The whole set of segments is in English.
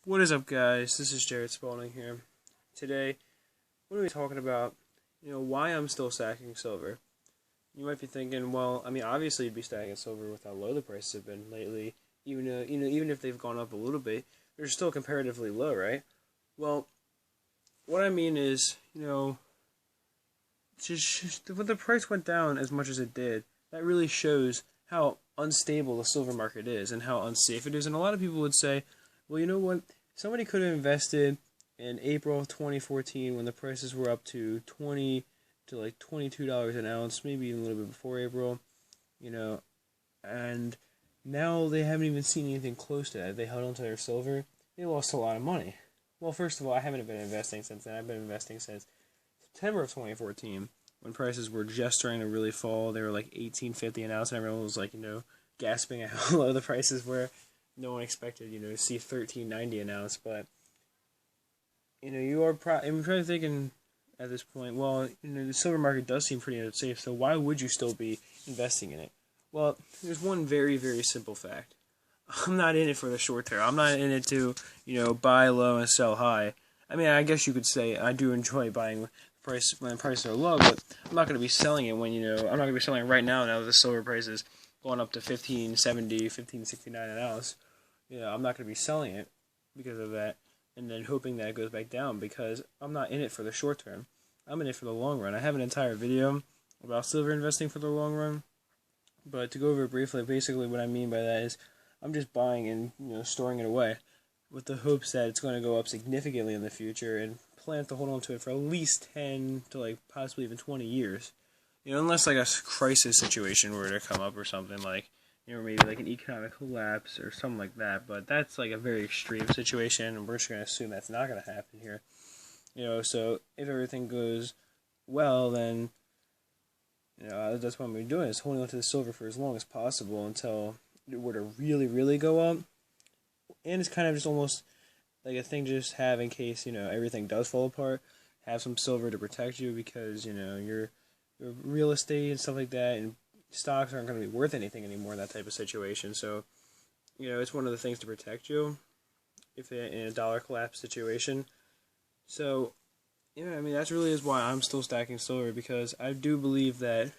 What is up, guys? This is Jared Spalding here. Today, what are we talking about? Why I'm still stacking silver. You might be thinking, well, obviously you'd be stacking silver with how low the prices have been lately. Even if they've gone up a little bit, they're still comparatively low, right? Well, what I mean is, just when the price went down as much as it did, that really shows how unstable the silver market is and how unsafe it is. And a lot of people would say, well, you know what? Somebody could have invested in April of 2014 when the prices were up to $22 an ounce, maybe even a little bit before April, and now they haven't even seen anything close to that. They held onto their silver. They lost a lot of money. Well, first of all, I haven't been investing since then. I've been investing since September of 2014 when prices were just starting to really fall. They were like $18.50 an ounce, and everyone was like, gasping at how low the prices were. No one expected, to see $13.90 an ounce, but I'm trying to think at this point. Well, the silver market does seem pretty unsafe. So why would you still be investing in it? Well, there's one very, very simple fact. I'm not in it for the short term. I'm not in it to buy low and sell high. I guess you could say I do enjoy buying when prices are low, but I'm not going to be selling it when I'm not going to be selling it right now. Now the silver price is going up to $15.70, $15.69 an ounce. I'm not going to be selling it because of that, and then hoping that it goes back down, because I'm not in it for the short term. I'm in it for the long run. I have an entire video about silver investing for the long run, but to go over it briefly, basically what I mean by that is I'm just buying and storing it away with the hopes that it's going to go up significantly in the future, and plan to hold on to it for at least 10 to possibly even 20 years. Unless like a crisis situation were to come up or something maybe like an economic collapse or something like that, but that's like a very extreme situation, and we're just going to assume that's not going to happen here. So if everything goes well, then, that's what I'm going to be doing, is holding on to the silver for as long as possible until it were to really, really go up. And it's kind of just almost like a thing to just have in case, everything does fall apart. Have some silver to protect you, because, your real estate and stuff like that, and stocks aren't going to be worth anything anymore in that type of situation. So, it's one of the things to protect you if in a dollar collapse situation. So, that's really is why I'm still stacking silver, because I do believe that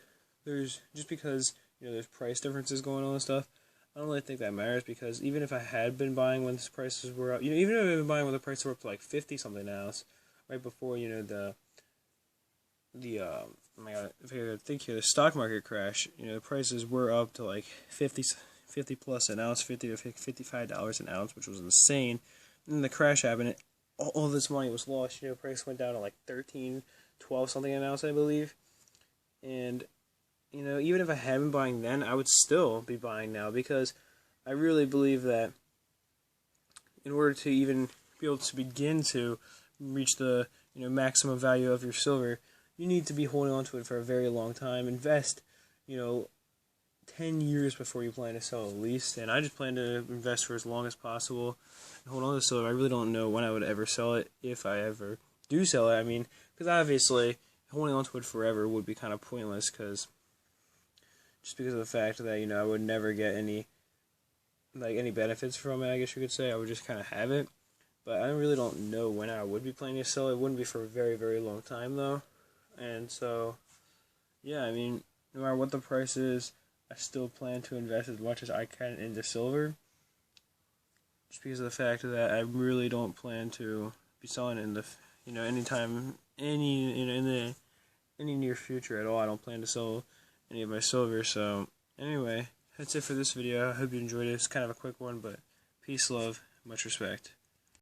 just because, there's price differences going on and stuff, I don't really think that matters, because even if I had been buying when the prices were up, even if I had been buying when the prices were up to like 50 something an ounce, right before, oh my god, if I think here, the stock market crash, the prices were up to like 50 plus an ounce, $50 to $55 an ounce, which was insane. And then the crash happened, and all this money was lost. Price went down to like 13, 12 something an ounce, I believe. And, even if I had been buying then, I would still be buying now, because I really believe that in order to even be able to begin to reach the, maximum value of your silver, you need to be holding on to it for a very long time. Invest, 10 years before you plan to sell at least. And I just plan to invest for as long as possible and hold on to silver. I really don't know when I would ever sell it, if I ever do sell it. Because obviously holding on to it forever would be kind of pointless, because of the fact that, I would never get any benefits from it, I guess you could say. I would just kind of have it. But I really don't know when I would be planning to sell it. It wouldn't be for a very, very long time, though. And so, yeah, no matter what the price is, I still plan to invest as much as I can into silver, just because of the fact that I really don't plan to be selling it in the, anytime, in any near future at all. I don't plan to sell any of my silver. So, anyway, that's it for this video. I hope you enjoyed it. It's kind of a quick one, but peace, love, much respect.